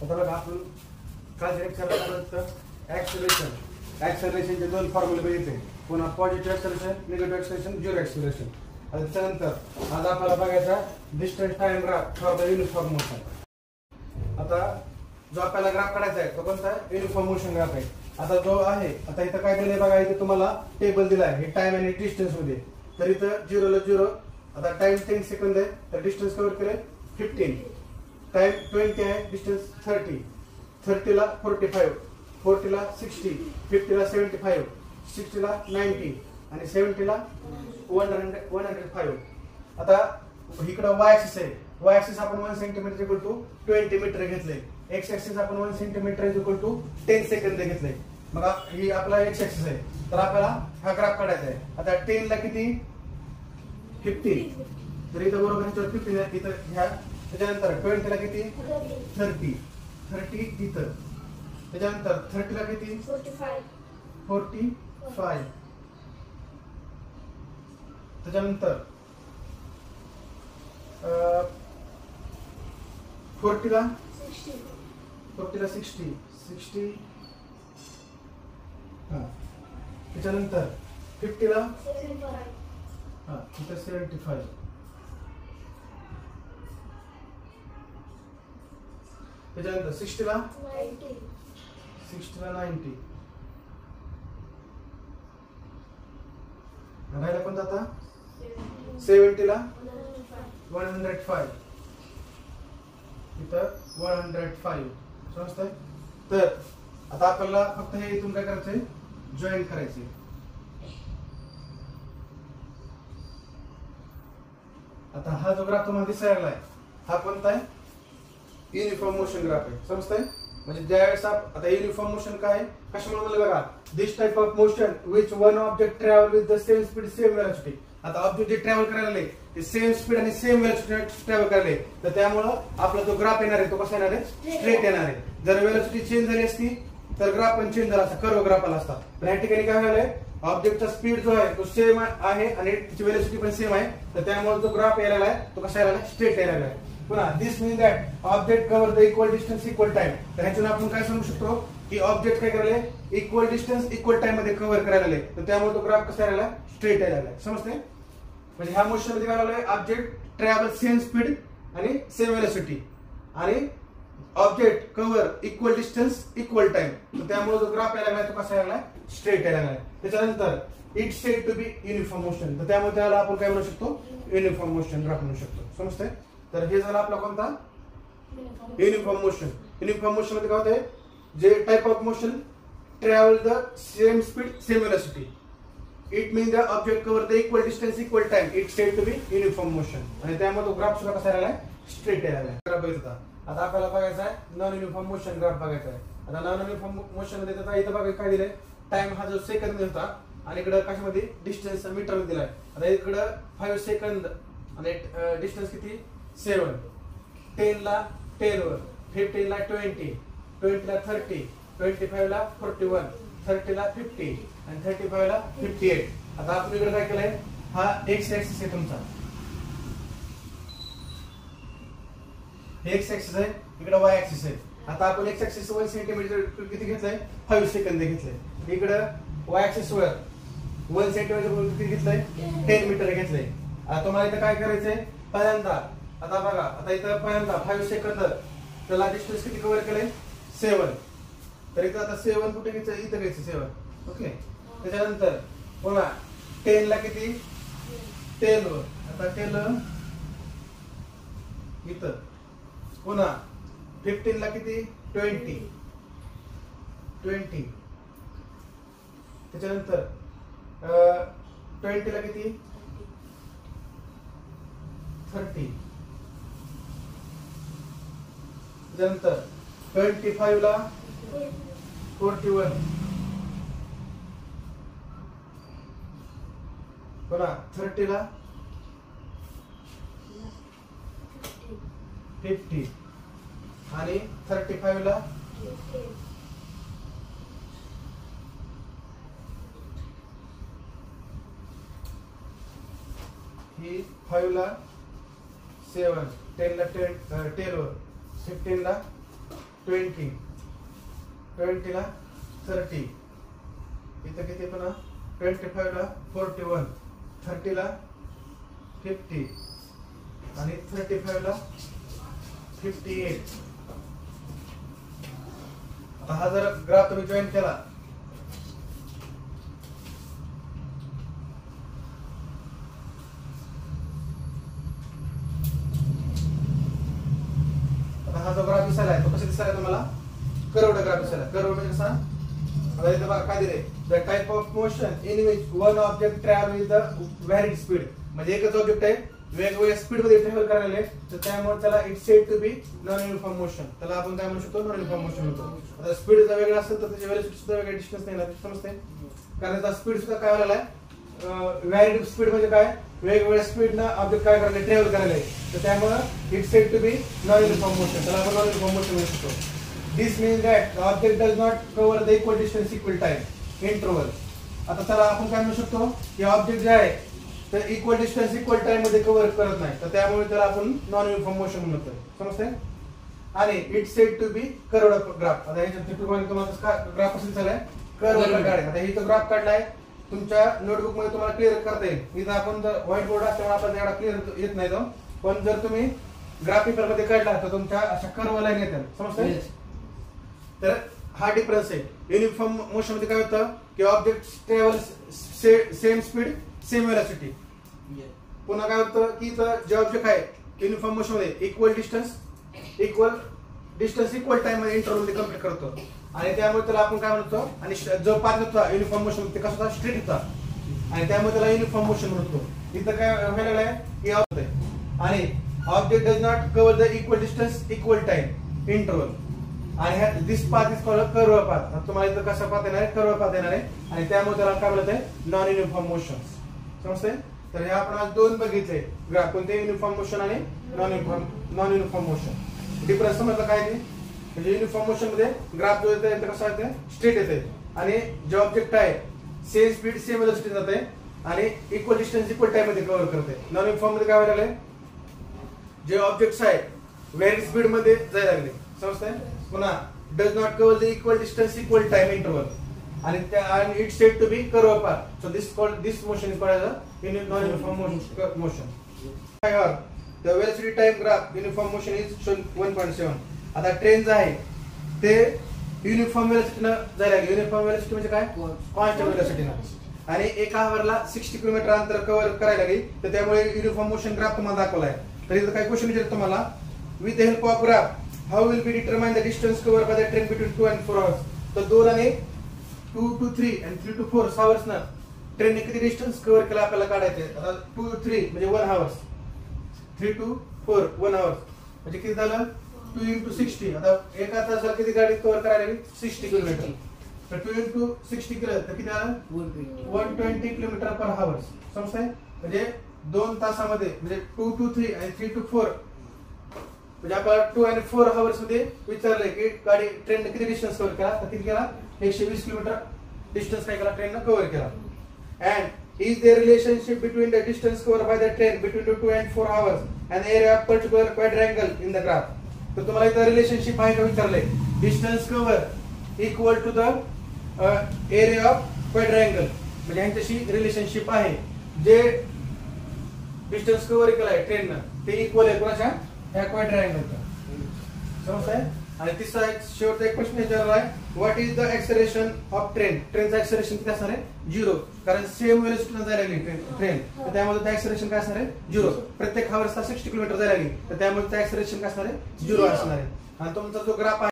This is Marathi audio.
आता बघा आपण काय लेक्चरला ऍक्सेलरेशनचे दोन फॉर्म्युले बघितले. पुन्हा positive acceleration, negative acceleration, zero acceleration. आता त्याच्यानंतर आज आपल्याला बघायचा distance time graph for the uniform motion. आता जो आपल्याला ग्राफ काढायचा आहे तो कोणता युनिफॉर्म मोशन ग्राफ आहे. आता जो आहे, आता इथं काय दिलंय बघा, इथे तुम्हाला टेबल दिलाय हे टाइम आणि डिस्टन्स मध्ये. तर इथं 0 ला 0, आता टाइम 10 सेकंद आहे, तर डिस्टन्स कव्हर केलंय 15. टाइम 20 आहे, डिस्टन्स 30. 30 ला 45, 40 ला 60, 50 ला 75, 60 ला 90 आणि 70 ला 105. आता इकडं वाय ऍक्सिस आहे. वाय ऍक्सिस आपण 1 सेंटीमीटर इक्वल टू 20 मीटर घेतलंय. एक्स ऍक्सिस आपण 1 सेंटीमीटर इक्वल टू 10 सेकंद घेतलंय. मग ही आपला एक्स ऍक्सिस आहे. तर आपल्याला हा ग्राफ काढायचा आहे. आता 10 ला किती 50, तर इथं बरोबर ह्याच्यावर 50 आहे, इथं ह्या. त्याच्यानंतर 20 ला किती 30, 30 इथं. त्याच्यानंतर 30 ला किती 45. त्याच्यानंतर 40 ला 60. त्याच्यानंतर 50 ला इथं 75. त्याच्यानंतर 60 ला 90. राहिला कोणता आता 70 ला 105. इथं 105 समजतंय. तर आता आपल्याला फक्त हे इथून काय करायचंय, जॉईन करायचे. आता हा जो ग्राफ तुम्हाला दिसायला लागलाय हा कोणता आहे, युनिफॉर्म मोशन ग्राफ आहे. समजतंय. म्हणजे ज्यावेळेस आता युनिफॉर्म मोशन काय आहे, कशामुळे म्हणलं बघा, this type of motion which one object travel with the same speed same velocity. आता ऑब्जेक्ट जे ट्रॅव्हल करायला ते सेम स्पीड आणि सेम वेलोसिटी ट्रॅव्हल करायला, तर त्यामुळं आपला जो ग्राफ येणार आहे तो कसा येणार आहे, स्ट्रेट येणार आहे. जर वेलोसिटी चेंज झाली असती तर ग्राफ पण चेंज झाला असता, कर्व ग्राफ आला असता. पण या ठिकाणी काय झालंय, ऑब्जेक्टचा स्पीड जो आहे तो सेम आहे आणि त्याची वेलोसिटी पण सेम आहे, तर त्यामुळे जो ग्राफ यायला आहे तो कसा यायला आहे, स्ट्रेट यायला आहे. पुन्हा this means that object cover the equal distance equal time. तर ह्याच्यानं आपण काय सांगू शकतो की ऑब्जेक्ट काय करायला इक्वल डिस्टन्स इक्वल टाइम मध्ये कव्हर करायला आहे, तर त्यामुळे तो ग्राफ कसा यायला स्ट्रेट यायला आहे. समजते. म्हणजे ह्या मोशन मध्ये काय झालंय, ऑब्जेक्ट ट्रॅव्हल सेम स्पीड आणि सेम वेलोसिटी आणि object cover equal distance equal time, तर त्यामुळे जो ग्राफ यायला लागलाय तो कसा यायला स्ट्रेट यायला लागलाय. त्याच्यानंतर it said to be uniform motion, तर त्यामुळे त्याला आपण काय म्हणू शकतो, युनिफॉर्म मोशन ग्राफ म्हणू शकतो. समजते. तर हे झालं आपला कोणता, युनिफॉर्म मोशन. युनिफॉर्म मोशन मध्ये काय होते, जे type of motion travel the same speed same velocity. It means the object cover the equal distance equal time. It said to be uniform motion. आणि त्यामुळे तो ग्राफ सुद्धा कसा यायला स्ट्रेट यायला. आता आपल्याला बघायचा आहे नॉन युनिफॉर्म मोशन ग्राफ बघायचा आहे. आता नॉन युनिफॉर्म मोशन मध्ये इथं बघा काय दिलंय, टाइम हा जो सेकंद होता आणि इकडं कशामध्ये डिस्टन्स मीटर मध्ये दिलाय. आता इकडं 5 सेकंद आणि डिस्टन्स किती 7. 10 ला 10 वर, 15 ला 20, 20 ला 30, 25 ला 41, 30 ला 50 आणि 35 ला 58. आता आपण इकडे काय केलंय, हा एक्स ऍक्सिस आहे तुमचा, एक्स ऍक्सिस आहे, इकडे वाय ऍक्सिस आहे. आता आपण एक्स ऍक्सिस 1 सेंटीमीटर किती घेतलंय, 5 सेकंद घेतलंय. इकडे वाय ऍक्सिस वर 1 सेंटीमीटर किती घेतलंय, 10 मीटर घेतलंय. आता तुम्हाला इथं काय करायचंय, पहिल्यांदा आता बघा, आता इथं पहिल्यांदा 5 सेकंद, त्याला डिस्टन्स किती कव्हर केलंय 7. तर इथं आता 7 कुठे घ्यायचं, इथं घ्यायचं 7. ओके. त्याच्यानंतर पुन्हा 10 ला किती 10 वर, आता 10 इथं. पुन्हा 15 ला किती 20. त्याच्यानंतर 20 ला किती 30. त्याच्यानंतर 25 ला 41. पुन्हा 30 ला 50 आणि 35 ला 5 ला 7, 10 ला 10 वर, 15 ला 20, 20 ला 30, इथं किती पण 25 ला 41, 30 ला 50 आणि 35 ला 58. आता हा जर ग्राफ तुम्ही जॉईन केला हा जो ग्राफ दिसायला आहे तो कसा दिसायला तुम्हाला कर्वड ग्राफ दिसायला. कर्वड म्हणजे कसा आता इथे बघा काय दिले the type of motion in which one object travel with the व्हॅरिड speed. म्हणजे एकच ऑब्जेक्ट आहे वेगवेगळ्या स्पीड मध्ये ट्रॅव्हल करायला आहे तर त्यामुळे त्याला it's said to be non uniform motion. त्याला आपण काय म्हणू शकतो नॉन युनिफॉर्म मोशन म्हणतो. आता स्पीड जर वेगळा असेल तर त्याची व्हेलॉसिटी सुद्धा वेगळा डिस्टन्स नाही ना समजते. कारण त्याचा स्पीड सुद्धा काय व्हायला आहे व्हॅरिड स्पीड म्हणजे काय वेगवेगळ्या स्पीड ना ऑब्जेक्ट काय करायला ट्रॅव्हल करायला आहे तर त्यामुळे it's said to be non uniform motion. त्याला आपण नॉन युनिफॉर्म मोशन म्हणू शकतो. This means that the object does not cover the equal distance equal time interval. आता त्याला आपण काय म्हणू शकतो की ऑब्जेक्ट जे आहे तर इक्वल डिस्टन्स इक्वल टाइम मध्ये कव्हर करत नाही तर त्यामुळे त्याला आपण नॉन युनिफॉर्म मोशन म्हणतो. समजते. आणि it's said to be curved graph. आता ह्याच्यात तुम्हाला ग्राफ असेल चाललाय कर्वड काढायचा. आता इथं ग्राफ काढलाय तुमच्या नोटबुक मध्ये तुम्हाला क्लिअर करता येईल. इथं आपण जर व्हाईट बोर्ड असल्यामुळे आपल्याला एवढा क्लिअर येत नाही तो. पण जर तुम्ही ग्राफ पेपर मध्ये काढला तर तुमच्या अशा कर्व लाईन येतात. समजतंय. तर हा डिफरन्स आहे. युनिफॉर्म मोशन मध्ये काय होतं की object travel same speed same velocity. पुन्हा काय होतं की इथं जे ऑब्जेक्ट आहे युनिफॉर्म मोशन मध्ये इक्वल डिस्टन्स इक्वल टाइम मध्ये इंटरव्हल मध्ये कंप्लीट करतो आणि त्यामुळे त्याला आपण काय म्हणतो आणि जो पाथ होता युनिफॉर्म मोशन ते कसा होता स्ट्रेट होता आणि त्यामुळे त्याला युनिफॉर्म मोशन म्हणतो. इथं काय व्हायला लागलंय आणि object does not cover the equal distance equal time interval आणि this path is called curve path. तुम्हाला इथं कसा पाथ येणार आहे कर्व पाथ येणार आहे आणि त्यामुळे त्याला काय म्हणत आहे नॉन युनिफॉर्म मोशन. समजतंय. तर हे आपण आज दोन बघितले ग्राफ कोणते युनिफॉर्म मोशन आणि नॉन युनिफॉर्म मोशन. डिफरन्स समजलं काय ते म्हणजे युनिफॉर्म मोशन मध्ये ग्राफ जो येते ते कसं येते स्ट्रेट येते आणि जे ऑब्जेक्ट आहे सेम स्पीड सेम व्हेलॉसिटी जाते आणि इक्वल डिस्टन्स इक्वल टाइम मध्ये कव्हर करते. नॉन युनिफॉर्म मध्ये काय व्हायला लागले जे ऑब्जेक्ट्स आहे व्हेरी स्पीड मध्ये जायला लागले. समजतंय. पुन्हा does not cover the equal distance equal time interval and it's said to be curve path. So this motion is called as a non-uniform motion. Here, the velocity time graph uniform motion is shown 1.7. आता ट्रेन जे आहे ते युनिफॉर्म व्हेलॉसिटी न जायला लागली. युनिफॉर्म व्हेलॉसिटी म्हणजे काय कॉन्स्टंट व्हेलॉसिटी न आणि एका आवरला 60 किलोमीटर अंतर कव्हर करायला लागली तर त्यामुळे युनिफॉर्म मोशन ग्राफ तुम्हाला दाखवलाय. तर इथं काय क्वेश्चन विचारतो तुम्हाला with the help of graph how will be determine the distance cover by the train between 2 and 4 hours. तर 2 आणि 2 to 3 and 3 to 4 hours ना ट्रेनने किती डिस्टन्स कव्हर केला आपल्याला काढायचे. आता 2 to 3 म्हणजे 1 hours, 3 to 4 1 hours म्हणजे किती झालं 2 into 60. आता एका तासाला किती गाडी कव्हर करायला लागली 60 किलोमीटर. तर 2 into 60 केलं तर किती आलं 120 किलोमीटर पर आवर. समजतंय. म्हणजे 2 तासामध्ये म्हणजे 2 to 3 आणि 3 to 4 म्हणजे आपल्याला 2 and 4 hours मध्ये विचारलंय की गाडी ट्रेनने किती डिस्टन्स कव्हर केला तर किती केला 120 किलोमीटर डिस्टन्स काय केला ट्रेनने कव्हर केला. And is there relationship between the distance cover by the train between 2 and 4 hours and area of particular quadrangle in the graph. तर तुम्हाला इथं रिलेशनशिप आहे का विचारलंय. Distance cover equal to the area of quadrangle म्हणजे यांच्याशी रिलेशनशिप आहे. जे डिस्टन्स कव्हर केलाय ट्रेननं ते इक्वल आहे कोणाच्या या क्वाड्रँगलचा. समजतंय. आणि तिसरा एक शेवटचा एक प्रश्न विचारला आहे what is the acceleration of train. ट्रेनचं एक्सेलरेशन किती असणार आहे 0 कारण सेम व्हेलॉसिटीने जायला लागली ट्रेन तर त्यामुळे त्या एक्सेलरेशन काय असणार आहे 0. प्रत्येक हावरला 60 किलोमीटर जायला लागली तर त्यामुळे त्या एक्सेलरेशन काय असणार आहे 0 असणार आहे. आणि तुमचा जो ग्राफ आहे